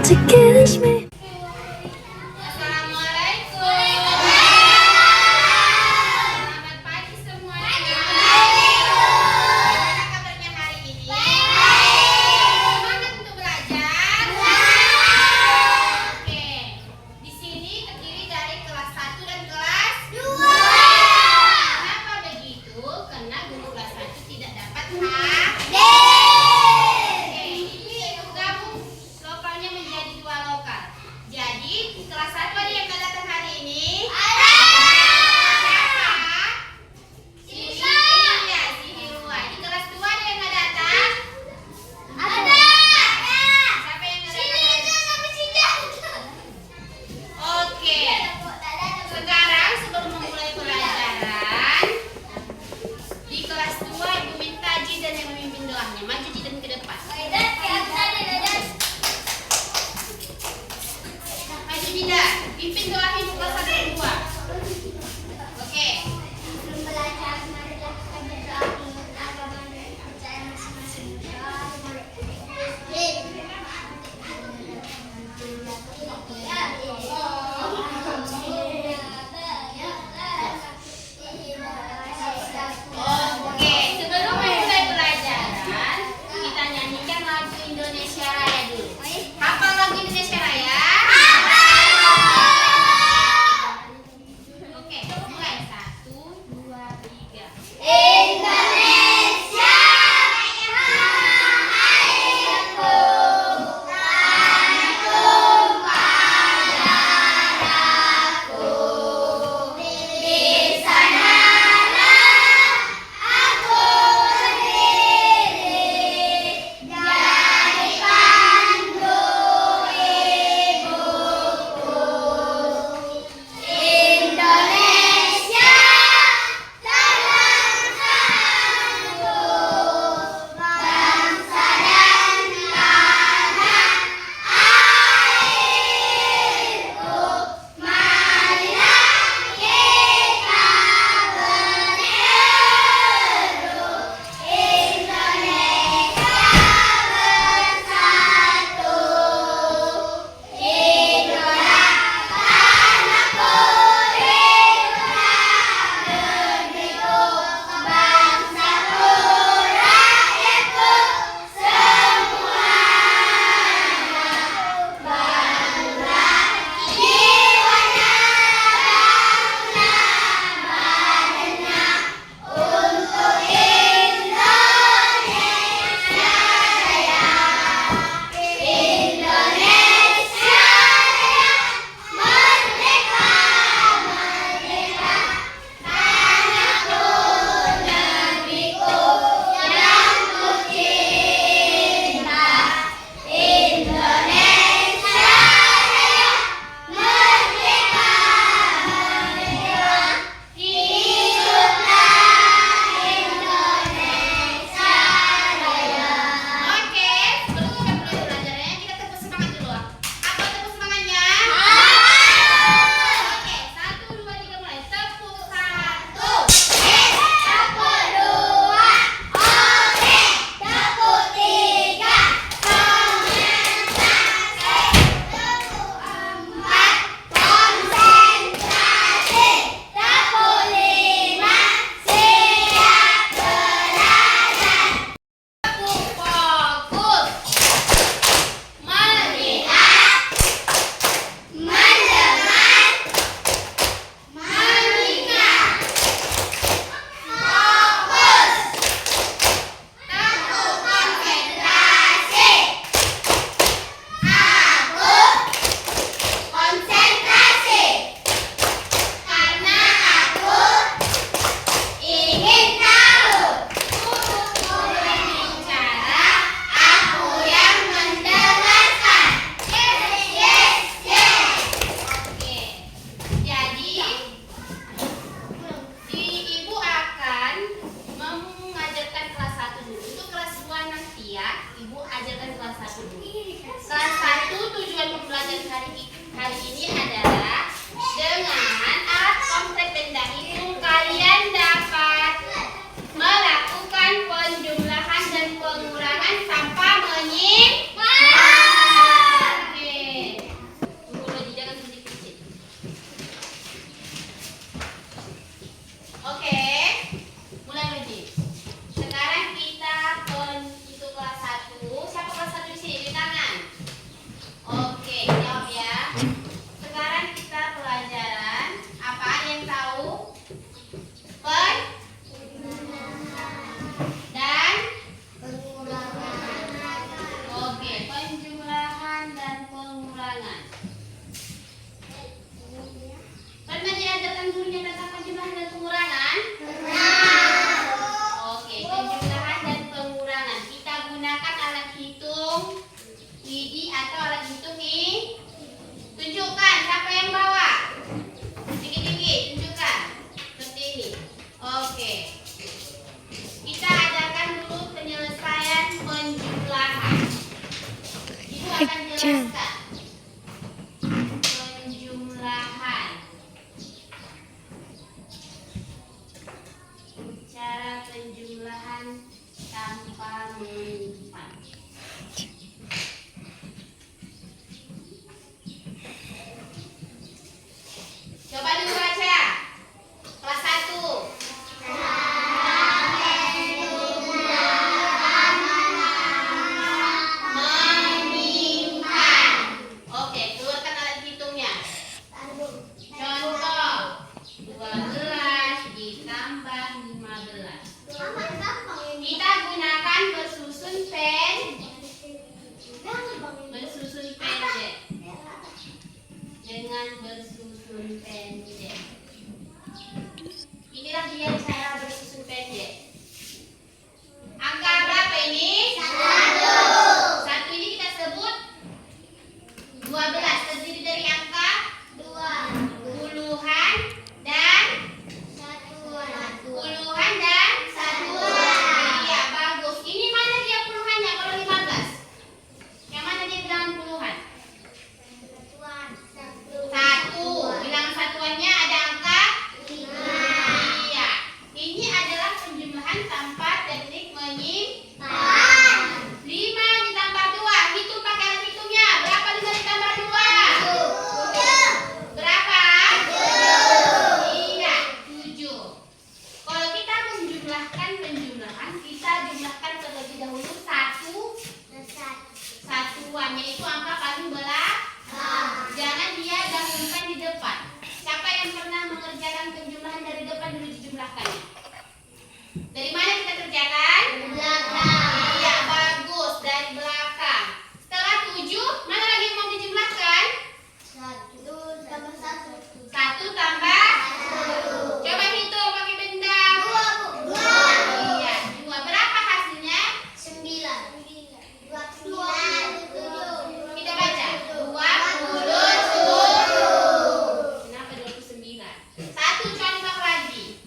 to kiss me. Pimpin doa ibu kelas 1 dan 2. Oke. Sebelum belajar, marilah kita berdoa menurut agama dan kepercayaan masing-masing. Oke, sebelum mulai pelajaran, kita nyanyikan lagu Indonesia Raya dulu. Hafal lagu Indonesia Raya? Hari ini adalah dengan alat komplek benda hitung kalian dapat melakukan penjumlahan dan pengurangan tanpa menyimpang. Oke. akan jelaskan penjumlahan. Cara penjumlahan tanpa menyimpan. Coba dulu baca. Kelas 1. Dengan bersusun pendek. Inilah dia cara bersusun pendek. Angka berapa ini? 1. 1 ini kita sebut 12. Terdiri dari angka 2, puluhan dan satuan. Puluhan dan satuan. Iya, bagus. Ini mana dia puluhannya kalau 15? Yang mana dia bilangan puluhan? 1. Bilangan satuannya ada angka 5. Iya. Ini adalah penjumlahan tanpa teknik menyimpan. 5 ditambah 2. Hitung pakai alat hitungnya. Berapa 5 ditambah 2? Berapa? 7. Iya, 7. Kalau kita menjumlahkan penjumlahan, kita jumlahkan terlebih dahulu satuannya itu angka paling belakang. Jangan dia dahulukan di depan. Siapa yang pernah mengerjakan penjumlahan dari depan dulu dijumlahkannya? Dari mana kita kerjakan? Belakang. Iya, bagus. Dari belakang. Setelah 7, mana lagi yang mau dijumlahkan? 1 tambah 1. 1 tambah 1. Coba hitung pakai benda. 2. Iya, 2. Berapa hasilnya? 9. 29. Kita baca. 27. Kenapa 29? 1 contoh lagi.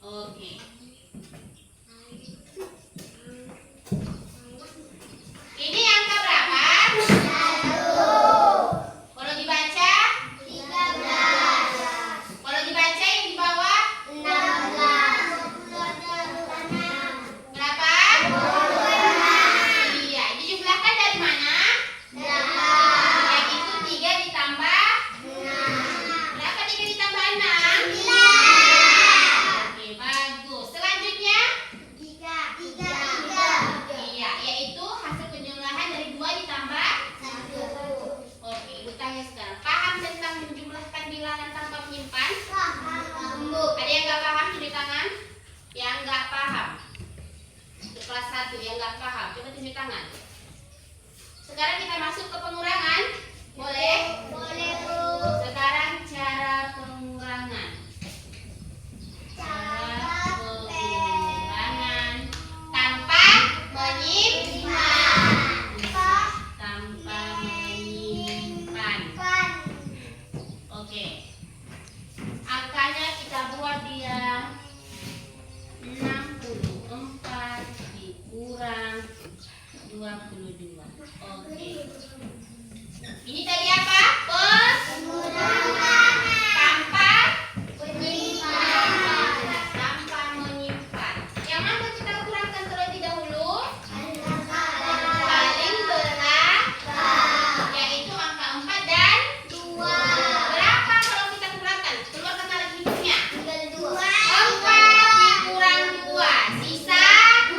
Oke. Ini angka berapa? 1. Kalau dibaca? 13. Kalau dibaca yang di bawah? 16. Berapa? 26. Iya, dijumlahkan dari mana? 8. Yaitu 3 ditambah 6. Berapa 3 ditambah 6? 9. Oke, bagus. Selanjutnya? 3. Iya, yaitu hasil penjumlahan dari 2 ditambah 1. Oke, Ibu tanya sekarang. Paham tentang menjumlahkan bilangan tanpa menyimpan? Ada yang nggak paham tunjuk tangan? Yang nggak paham? Untuk kelas 1 yang nggak paham, coba tunjuk tangan. Sekarang kita masuk ke pengurangan. Boleh? Boleh, Bu. Sekarang cara pengurangan. Cara pengurangan tanpa menyimpan. Tanpa menyimpan. Oke. Angkanya kita buat dia 64 dikurang 22. Oke. Ini tadi apa? Pengurangan. Tanpa menyimpan. Tanpa menyimpan. Yang mana kita kurangkan terlebih dahulu? Paling belakang. Yaitu angka 4 dan 2. Berapa kalau kita kurangkan? Keluarkan alat hitungnya. 4 dikurang 2. Sisa 2.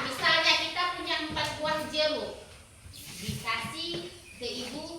Misalnya kita punya 4 buah jeruk. Dikasih ke ibu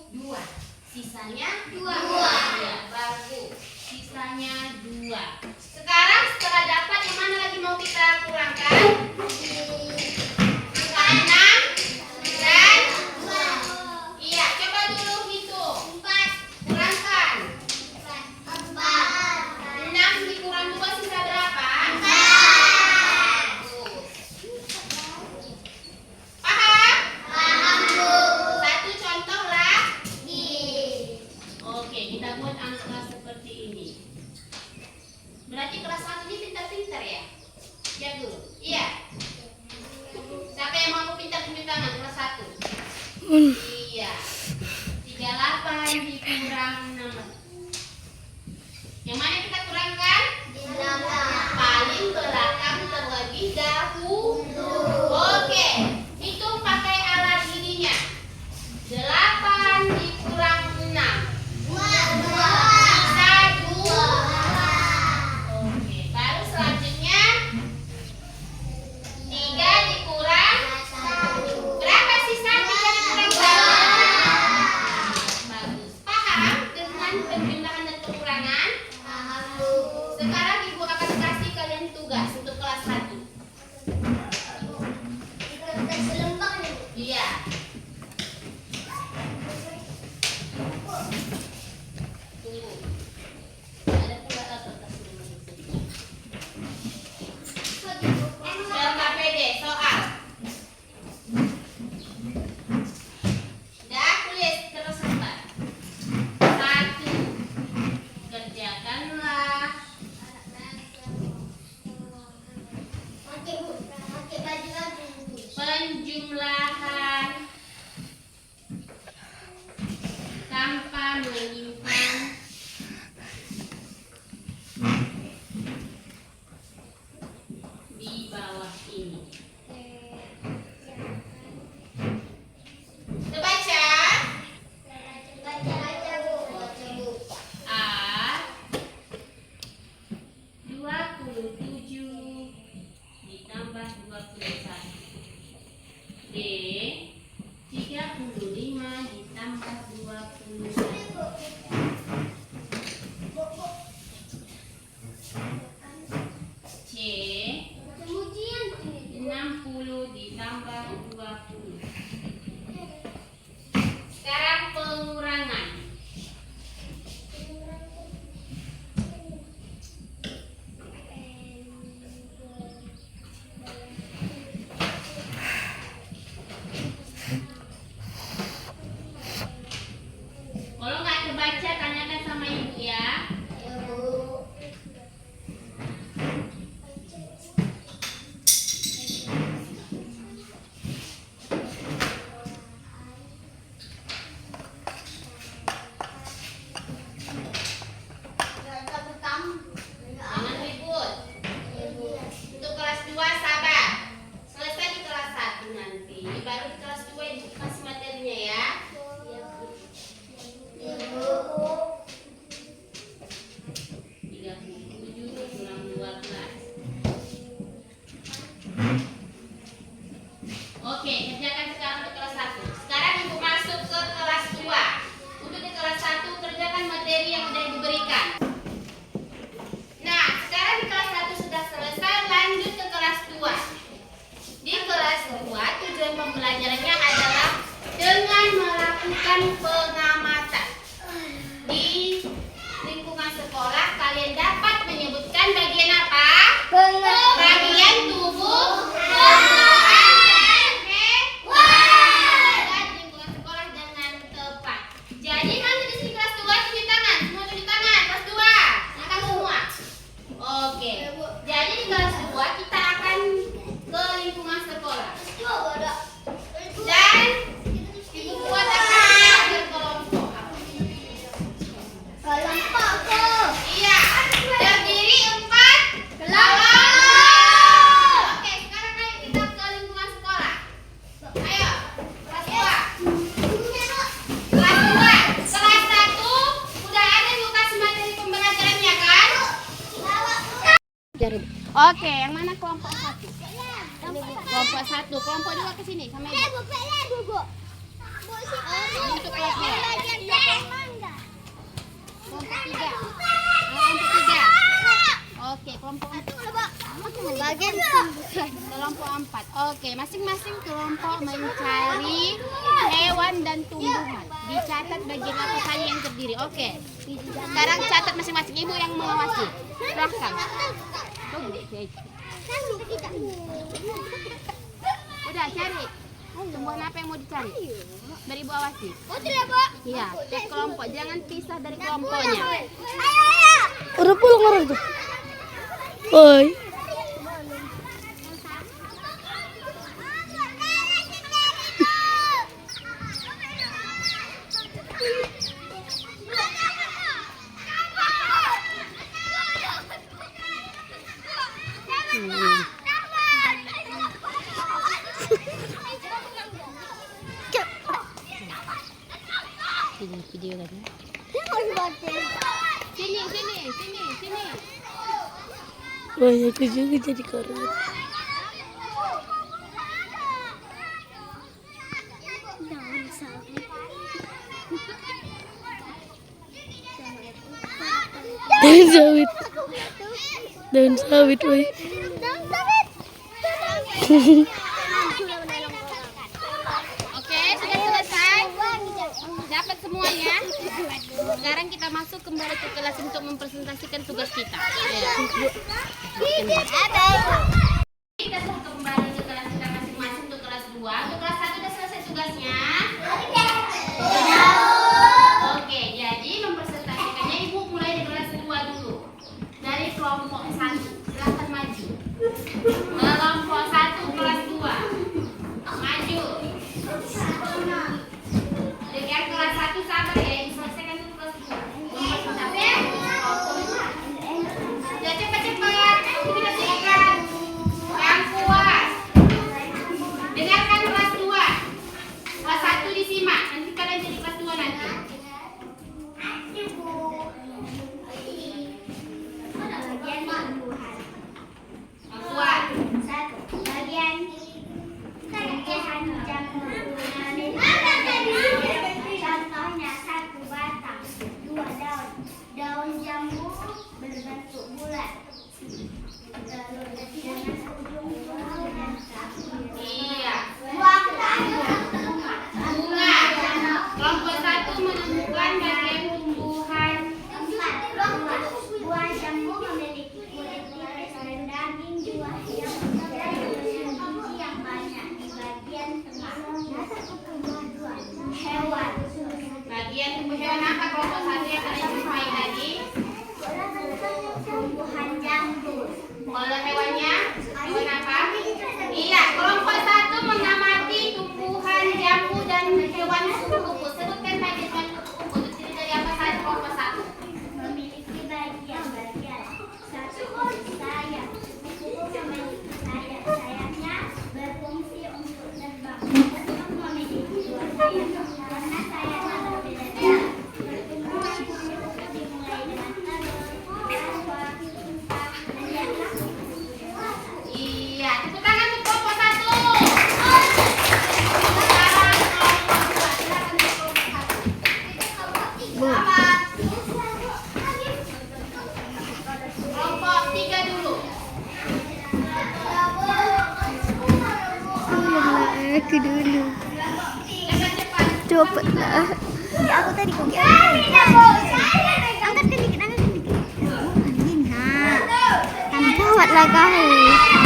Siap dulu. Iya. Siapa yang mau pintar tunjuk tangan? Kelas 1. Iya. 38 dikurang 6. Yang mana kita kurangkan? Di belakang. Paling belakang terlebih dahulu. Oke. Hitung pakai alat ininya. 8 dikurang 6. Sisa 2. Oke. Baru selanjutnya 3 dikurang. Berapa sisa 3 dikurang 1? Bagus. Paham dengan penjumlahan dan pengurangan? Sekarang ibu akan kasih kalian tugas untuk kelas 1. Iya. Tunggu. Ada pula kertas ini. Biar nggak pede, soal. Dah tulis terus sebentar. 1. Kerjakanlah. Penjumlahan tanpa menyimpan di bawah ini. Terbaca. A 27 ditambah 21. D 35 ditambah 21. C 60 ditambah 20. Sekarang pengurangan. Kalau nggak terbaca, tanyakan sama ibu ya. Jangan ribut. Untuk kelas 2 sabar. Selesai di kelas 1 nanti. Baru di kelas 2 ibu kasih materinya ya. 37 kurang 12. Oke, kerjakan sekarang untuk kelas 1. Sekarang ibu masuk ke kelas 2. Untuk di kelas 1 kerjakan materi yang sudah diberikan. Nah, sekarang di kelas 1 sudah selesai, lanjut ke kelas 2. Di kelas 2 tujuan pembelajarannya adalah dengan melakukan pengamatan. Di lingkungan sekolah kalian dapat menyebutkan bagian apa? Bagian tubuh dan lingkungan sekolah dengan tepat. Jadi nanti di sini kelas 2 cuci tangan, semua cuci tangan. Kelas 2, silakan semua. Oke. Jadi di kelas 2 kita akan ke lingkungan sekolah. Dan ibu buat akan berkelompok. Iya. Terdiri 4 kelompok. Oke, sekarang ayo kita ke lingkungan sekolah. Ayo, kelas 2. Kelas 2. Kelas 1 udah ada ibu kasih materi pembelajarannya kan? Oke, yang mana kelompok 1? Kelompok 1, kelompok 2 ke sini sama ibu. Untuk kelas 2. Kelompok 3. Kelompok 3. Oke, kelompok 4. Kelompok 4. Oke, masing-masing kelompok mencari hewan dan tumbuhan. Dicatat bagian apa saja yang terdiri. Oke. Sekarang catat masing-masing, ibu yang mengawasi. Silahkan. Udah cari. Tumbuhan apa yang mau dicari? Dari ibu awasi. Iya, tiap kelompok jangan pisah dari kelompoknya. Udah pulang orang tuh. Oi. Oh ya, aku juga jadi korban. Daun sawi. Daun sawit. Daun sawit, woi. Daun sawit. Oke, sudah selesai. Dapat semuanya. Sekarang kita masuk kembali ke kelas untuk mempresentasikan tugas kita. Ya. Kita sudah kembali ke kelas kita masing-masing untuk kelas 2. Untuk kelas 1 sudah selesai tugasnya. Oke, jadi mempresentasikannya Ibu mulai dari kelas 2 dulu. Dari kelompok 1. Silahkan maju. Kelompok 1 kelas 2. Maju. Dengan kelas 1 sabar ya, diselesaikan dulu kelas 2. Tapi ya cepat-cepat, kita siapkan. Yang puas. Dengarkan kelas 2. Kelas 1 disimak, nanti kalian jadi kelas 2 nanti. Yang puas. Bagian tumbuhan jamur. Contohnya 1 batang, 2 daun. Daun jambu berbentuk bulat. Dengan ujung tumbuh dan kaki. Iya. Bunga. Bunga. Kelompok 1 menemukan bagian tumbuhan. 4. Buah jambu memiliki kulit tipis dan daging buah yang biji yang banyak di bagian tengah. Hewan. Bagian tubuh hewan apa kelompok 1 yang kalian jumpai tadi? Tumbuhan jambu. Kalau hewannya, hewan apa? Iya, kelompok 1 mengamati tumbuhan jambu dan hewan kupu-kupu. Sebutkan tadi hewan kupu-kupu. Terdiri dari apa saja kelompok 1? Memiliki bagian-bagian. 1. Sayap. Kupu-kupu memiliki sayap. Sayapnya berfungsi untuk terbang. Untuk memiliki 2 sayap. Karena sayapnya berbeda-beda. Pertumbuhan kupu-kupu dimulai dengan telur, larva, pupa, dan yang Iya, tepuk tangan untuk kelompok 1. Sekarang kelompok 2. Silakan untuk kelompok 1. Selamat. Kelompok 3 dulu. Aku dulu. Cepat-cepat. Cepatlah. Ya, aku tadi kok angkat sedikit. Angin, ha. Tambah lah kau.